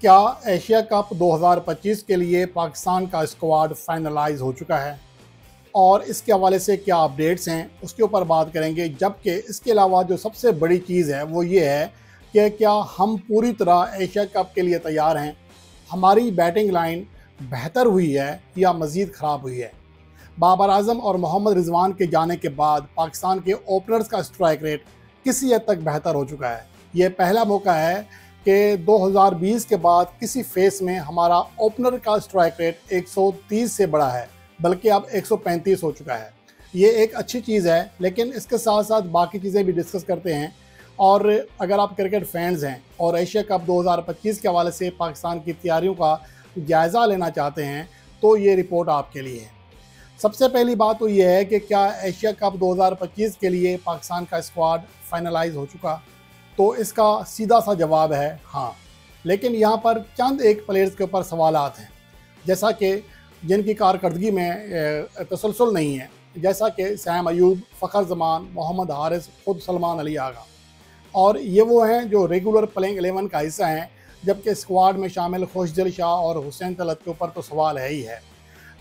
क्या Asia cup 2025 के लिए पाकिस्तान का स्क्वाड फाइनलाइज हो चुका है और इसके हवाले से क्या अपडेट्स हैं उसके ऊपर बात करेंगे। जबकि इसके अलावा जो सबसे बड़ी चीज़ है वो ये है कि क्या हम पूरी तरह एशिया कप के लिए तैयार हैं, हमारी बैटिंग लाइन बेहतर हुई है या मज़ीद ख़राब हुई है। बाबर आजम और मोहम्मद रिजवान के जाने के बाद पाकिस्तान के ओपनर्स का स्ट्राइक रेट किसी हद तक बेहतर हो चुका है। ये पहला मौका है कि 2020 के बाद किसी फेस में हमारा ओपनर का स्ट्राइक रेट 130 से बढ़ा है, बल्कि अब 135 हो चुका है। ये एक अच्छी चीज़ है, लेकिन इसके साथ साथ बाकी चीज़ें भी डिस्कस करते हैं। और अगर आप क्रिकेट फैंस हैं और एशिया कप 2025 के हवाले से पाकिस्तान की तैयारियों का जायज़ा लेना चाहते हैं तो ये रिपोर्ट आपके लिए है। सबसे पहली बात तो ये है कि क्या एशिया कप 2025 के लिए पाकिस्तान का स्क्वाड फाइनलाइज हो चुका, तो इसका सीधा सा जवाब है हाँ। लेकिन यहाँ पर चंद एक प्लेयर्स के ऊपर सवालात हैं, जैसा कि जिनकी कारकर्दगी में तसलसल नहीं है, जैसा कि सैम अयूब, फ़खर जमान, मोहम्मद हारिस, खुद सलमान अली आगा। और ये वो हैं जो रेगुलर प्लेइंग 11 का हिस्सा हैं, जबकि स्क्वाड में शामिल खुशदिल शाह और हुसैन तलत के ऊपर तो सवाल है ही है।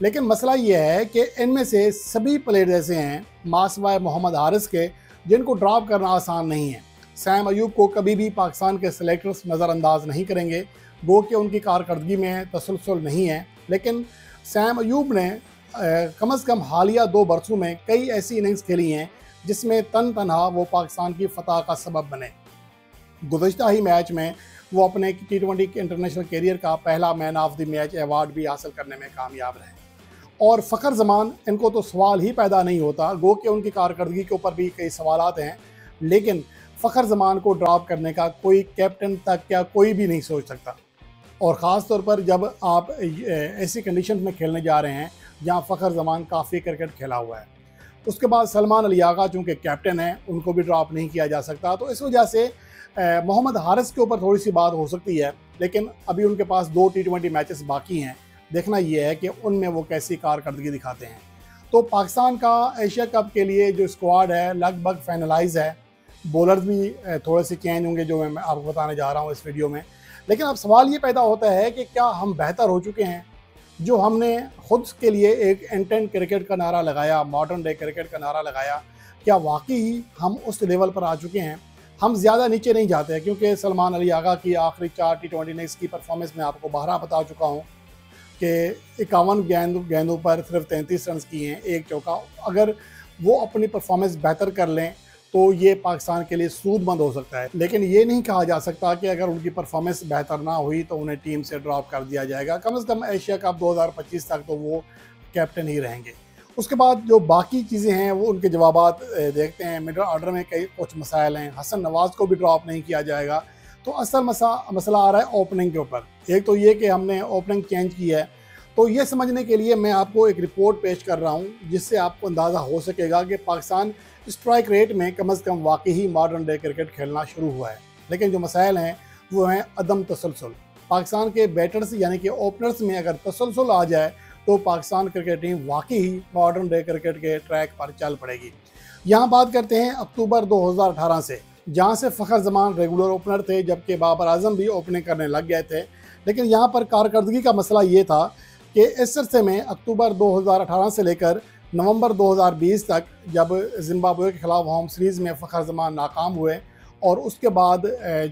लेकिन मसला ये है कि इनमें से सभी प्लेयर ऐसे हैं मासवाए मोहम्मद हारिस के जिनको ड्रॉप करना आसान नहीं है। सैम अयूब को कभी भी पाकिस्तान के सेलेक्टर्स नज़रअंदाज नहीं करेंगे, गो कि उनकी कारकर्दगी में तसलसल नहीं है। लेकिन सैम अयूब ने कम से कम हालिया 2 बरसों में कई ऐसी इनिंग्स खेली हैं जिसमें तनहा वो पाकिस्तान की फतह का सबब बने। गुज़श्ता ही मैच में वो अपने T20 के इंटरनेशनल कैरियर का पहला man of the match award भी हासिल करने में कामयाब रहे। और फ़खर जमान, इनको तो सवाल ही पैदा नहीं होता, गो कि उनकी कारकर्दगी के ऊपर भी कई सवालात हैं। लेकिन फ़खर जमान को ड्रॉप करने का कोई कैप्टन तक क्या कोई भी नहीं सोच सकता, और ख़ास तौर पर जब आप ऐसी कंडीशन में खेलने जा रहे हैं जहां फ़खर जमान काफ़ी क्रिकेट खेला हुआ है। उसके बाद सलमान अली आगा चूँकि कैप्टन हैं, उनको भी ड्रॉप नहीं किया जा सकता। तो इस वजह से मोहम्मद हारिस के ऊपर थोड़ी सी बात हो सकती है, लेकिन अभी उनके पास 2 T20 मैचेस बाकी हैं। देखना यह है कि उनमें वो कैसी कारकर्दगी दिखाते हैं। तो पाकिस्तान का एशिया कप के लिए जो स्क्वाड है लगभग फाइनलाइज है। बॉलर्स भी थोड़े से चेंज होंगे जो मैं आपको बताने जा रहा हूँ इस वीडियो में। लेकिन अब सवाल ये पैदा होता है कि क्या हम बेहतर हो चुके हैं? जो हमने खुद के लिए एक इंटेंट क्रिकेट का नारा लगाया, मॉडर्न डे क्रिकेट का नारा लगाया, क्या वाकई हम उस लेवल पर आ चुके हैं? हम ज़्यादा नीचे नहीं जाते हैं, क्योंकि सलमान अली आगा की आखिरी 4 T20 इनिंग्स की परफॉर्मेंस में आपको बारहा बता चुका हूँ कि 51 गेंदों पर सिर्फ 33 रन किए हैं, 1 चौका। अगर वो अपनी परफॉर्मेंस बेहतर कर लें तो ये पाकिस्तान के लिए सूदमंद हो सकता है। लेकिन ये नहीं कहा जा सकता कि अगर उनकी परफॉर्मेंस बेहतर ना हुई तो उन्हें टीम से ड्रॉप कर दिया जाएगा। कम से कम एशिया कप 2025 तक तो वो कैप्टन ही रहेंगे। उसके बाद जो बाकी चीज़ें हैं वो उनके जवाबात देखते हैं। मिडल ऑर्डर में कई कुछ मसाइल हैं। हसन नवाज़ को भी ड्रॉप नहीं किया जाएगा। तो असल मसला आ रहा है ओपनिंग के ऊपर। एक तो ये कि हमने ओपनिंग चेंज की है, तो ये समझने के लिए मैं आपको एक रिपोर्ट पेश कर रहा हूँ जिससे आपको अंदाज़ा हो सकेगा कि पाकिस्तान स्ट्राइक रेट में कम से कम वाकई ही मॉडर्न डे क्रिकेट खेलना शुरू हुआ है। लेकिन जो मसाइल हैं वो हैं अदम तसलसल। पाकिस्तान के बैटर्स यानी कि ओपनर्स में अगर तसलसल आ जाए तो पाकिस्तान क्रिकेट टीम वाकई ही मॉडर्न डे क्रिकेट के ट्रैक पर चल पड़ेगी। यहाँ बात करते हैं अक्टूबर 2018 से, जहाँ से फ़खर जमान रेगुलर ओपनर थे, जबकि बाबर आजम भी ओपनिंग करने लग गए थे। लेकिन यहाँ पर कारकर्दगी का मसला ये था कि इस अरसे में अक्टूबर 2018 से लेकर नवंबर 2020 तक, जब जिम्बाब्वे के खिलाफ होम सीरीज़ में फ़खर जमान नाकाम हुए और उसके बाद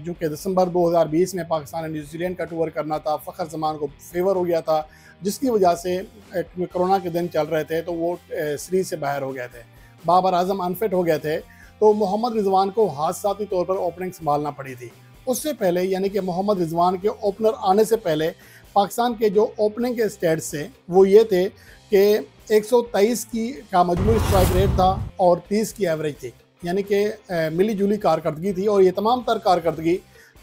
जो कि दिसंबर 2020 में पाकिस्तान ने न्यूजीलैंड का टूर करना था, फ़खर जमान को फेवर हो गया था, जिसकी वजह से कोरोना के दिन चल रहे थे तो वो सीरीज़ से बाहर हो गए थे। बाबर आजम अनफिट हो गए थे, तो मोहम्मद रिजवान को हादसाती तौर पर ओपनिंग संभालना पड़ी थी। उससे पहले यानी कि मोहम्मद रिजवान के ओपनर आने से पहले पाकिस्तान के जो ओपनिंग के स्टैट्स थे वो ये थे कि 123 का मजमूई स्ट्राइक रेट था और 30 की एवरेज थी, यानी कि मिली जुली कारकर्दगी थी। और ये तमाम तर कारकर्दगी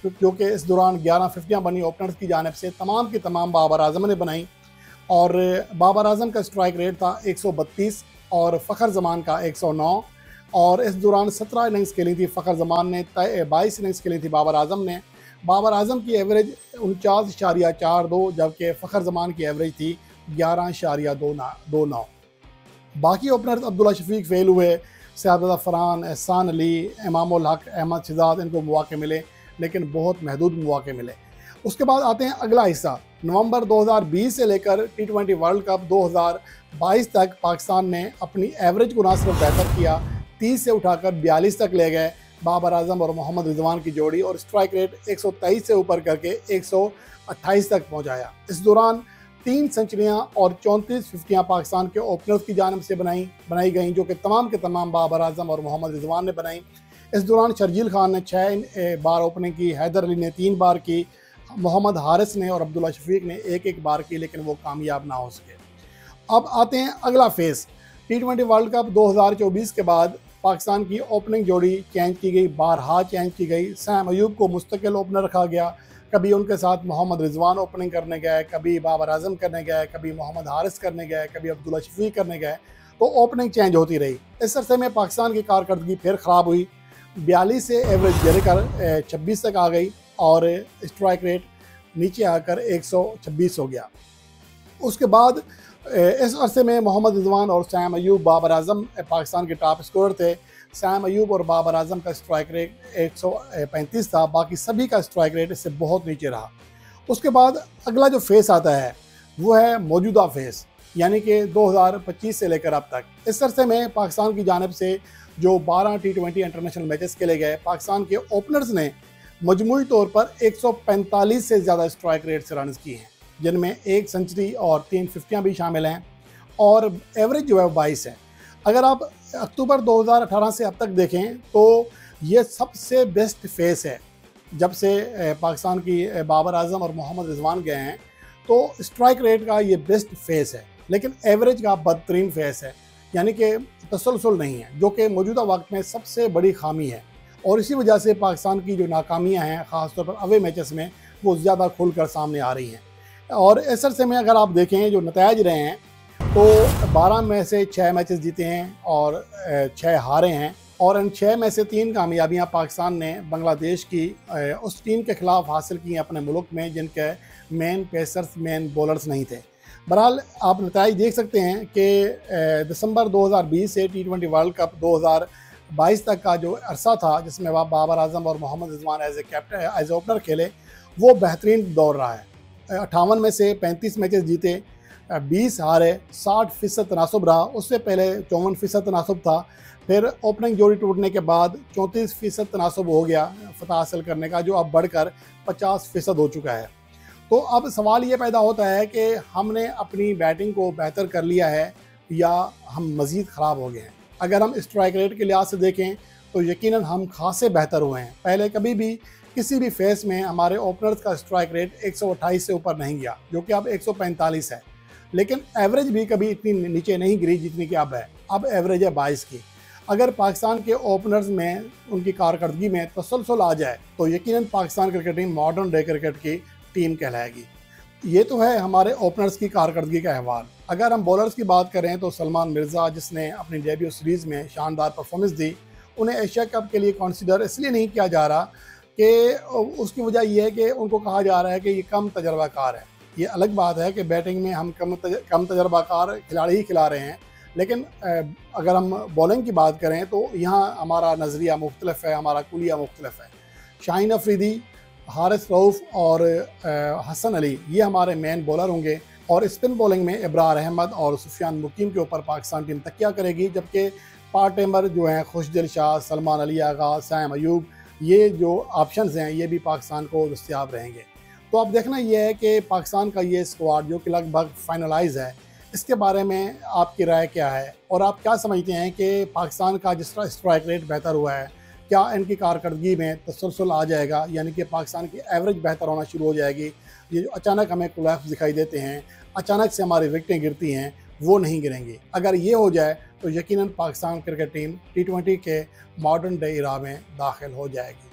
क्योंकि इस दौरान 11 50 बनी ओपनर्स की जानिब से, तमाम की तमाम बाबर आजम ने बनाई। और बाबर आजम का स्ट्राइक रेट था 132 और फ़खर जमान का 109। और इस दौरान 17 इनिंग्स खेली थी फ़खर जमान ने, 22 इनिंग्स खेली थी बाबर आजम ने। बाबर आजम की एवरेज 49.42, जबकि फ़खर जमान की एवरेज थी 11.29। बाकी ओपनर्स अब्दुल्ला शफीक फेल हुए, सैयद फरहान, एहसान अली, इमामुल हक, अहमद शहजाद, इनको मौके मिले लेकिन बहुत महदूद मौके मिले। उसके बाद आते हैं अगला हिस्सा। नवंबर 2020 से लेकर T20 वर्ल्ड कप 2022 तक पाकिस्तान ने अपनी एवरेज को ना सिर्फ बेहतर किया, 30 से उठाकर 42 तक ले गए बाबर आजम और मोहम्मद रिजवान की जोड़ी, और स्ट्राइक रेट 123 से ऊपर करके 128 तक पहुंचाया। इस दौरान 3 सेंचुरियां और 34 फिफ्टियां पाकिस्तान के ओपनर्स की जानिब से बनाई गई, जो कि तमाम के तमाम बाबर आजम और मोहम्मद रिजवान ने बनाई। इस दौरान शर्जील खान ने 6 बार ओपनिंग की, हैदर अली ने 3 बार की, मोहम्मद हारिस ने और अब्दुल्ला शफीक ने 1-1 बार की, लेकिन वो कामयाब ना हो सके। अब आते हैं अगला फेज़। T20 वर्ल्ड कप 2024 के बाद पाकिस्तान की ओपनिंग जोड़ी चेंज की गई, बारहा चेंज की गई। सैम अयूब को मुस्तकिल ओपनर रखा गया, कभी उनके साथ मोहम्मद रिजवान ओपनिंग करने गए, कभी बाबर आजम करने गए, कभी मोहम्मद हारिस करने गए, कभी अब्दुल्ला शफीक करने गए, तो ओपनिंग चेंज होती रही। इस अरसे में पाकिस्तान की कारकर्दगी फिर ख़राब हुई, 42 से एवरेज गिरकर 26 तक आ गई और स्ट्राइक रेट नीचे आकर 126 हो गया। उसके बाद इस अरसे में मोहम्मद रिजवान और सैम अयूब, बाबर आजम पाकिस्तान के टॉप स्कोरर थे। सैम अयूब और बाबर आजम का स्ट्राइक रेट 135 था, बाकी सभी का स्ट्राइक रेट इससे बहुत नीचे रहा। उसके बाद अगला जो फेस आता है वो है मौजूदा फेस, यानी कि 2025 से लेकर अब तक। इस अरसे में पाकिस्तान की जानिब से जो 12 T20 इंटरनेशनल मैचेस खेले गए, पाकिस्तान के ओपनर्स ने मजमूई तौर पर 145 से ज़्यादा स्ट्राइक रेट से रन किए हैं, जिनमें 1 सेंचुरी और 3 फिफ्टियाँ भी शामिल हैं, और एवरेज जो है 22 है। अगर आप अक्टूबर 2018 से अब तक देखें तो ये सबसे बेस्ट फेस है। जब से पाकिस्तान की बाबर आजम और मोहम्मद रिजवान गए हैं, तो स्ट्राइक रेट का ये बेस्ट फेस है, लेकिन एवरेज का बदतरीन फेस है, यानी कि तसलसल नहीं है, जो कि मौजूदा वक्त में सबसे बड़ी खामी है। और इसी वजह से पाकिस्तान की जो नाकामियाँ हैं, ख़ासतौर पर अवे मैचेस में, वो ज़्यादा खुलकर सामने आ रही हैं। और इस अरसे में अगर आप देखें जो नताइज रहे हैं, तो 12 में से 6 मैचेस जीते हैं और 6 हारे हैं, और इन 6 में से 3 कामयाबियाँ पाकिस्तान ने बांग्लादेश की उस टीम के ख़िलाफ़ हासिल की अपने मुल्क में, जिनके मेन पेसर्स, मेन बॉलर्स नहीं थे। बहरहाल आप नताइज देख सकते हैं कि दिसंबर 2020 से T20 वर्ल्ड कप 2022 तक का जो अरसा था, जिसमें बाबर आजम और Mohammad Rizwan as a opener खेले, वो बेहतरीन दौर रहा है। 58 में से 35 मैचेस जीते, 20 हारे, 60% तनासुब रहा। उससे पहले 54% तनासुब था। फिर ओपनिंग जोड़ी टूटने के बाद 34% तनासुब हो गया फतह हासिल करने का, जो अब बढ़कर 50% हो चुका है। तो अब सवाल ये पैदा होता है कि हमने अपनी बैटिंग को बेहतर कर लिया है या हम मज़ीद ख़राब हो गए हैं। अगर हम स्ट्राइक रेट के लिहाज से देखें तो यकीनन हम खासे बेहतर हुए हैं। पहले कभी भी किसी भी फेस में हमारे ओपनर्स का स्ट्राइक रेट 128 से ऊपर नहीं गया, जो कि अब 145 है, लेकिन एवरेज भी कभी इतनी नीचे नहीं गिरी जितनी कि अब है। अब एवरेज है 22 की। अगर पाकिस्तान के ओपनर्स में उनकी कारकर्दगी में तसलसल आ जाए तो यकीनन Pakistan cricket team modern day cricket की टीम कहलाएगी। ये तो है हमारे ओपनर्स की कारकर्दगी का अहवाल। अगर हम बॉलर्स की बात करें तो सलमान मिर्ज़ा, जिसने अपनी डेब्यू सीरीज़ में शानदार परफॉर्मेंस दी, उन्हें एशिया कप के लिए कंसीडर इसलिए नहीं किया जा रहा कि उसकी वजह यह है कि उनको कहा जा रहा है कि ये कम तजर्बाकार है। ये अलग बात है कि बैटिंग में हम कम तजर्बाकार खिलाड़ी ही खिला रहे हैं, लेकिन अगर हम बॉलिंग की बात करें तो यहाँ हमारा नज़रिया मुख्तलिफ है, हमारा कुलिया मुख्तलिफ है। शाहीन अफरीदी, हारिस रऊफ़ और हसन अली ये हमारे मेन बॉलर होंगे, और स्पिन बॉलिंग में इब्रार अहमद और सुफियान मुकीम के ऊपर पाकिस्तान टीम तकिया करेगी, जबकि पार्ट टाइमर जो हैं खुशदिल शाह, सलमान अली आगा, सैम अयूब, ये जो ऑप्शंस हैं ये भी पाकिस्तान को दस्तयाब रहेंगे। तो अब देखना ये है कि पाकिस्तान का ये स्क्वाड जो कि लगभग फाइनलाइज है, इसके बारे में आपकी राय क्या है, और आप क्या समझते हैं कि पाकिस्तान का जिस तरह स्ट्राइक रेट बेहतर हुआ है, क्या इनकी कारकर्दगी में तसलसल आ जाएगा, यानी कि पाकिस्तान की एवरेज बेहतर होना शुरू हो जाएगी। ये जो अचानक हमें कोलैप्स दिखाई देते हैं, अचानक से हमारी विकेटें गिरती हैं, वो नहीं गिरेंगी। अगर ये हो जाए तो यकीनन पाकिस्तान क्रिकेट टीम T20 के मॉडर्न डे इरा में दाखिल हो जाएगी।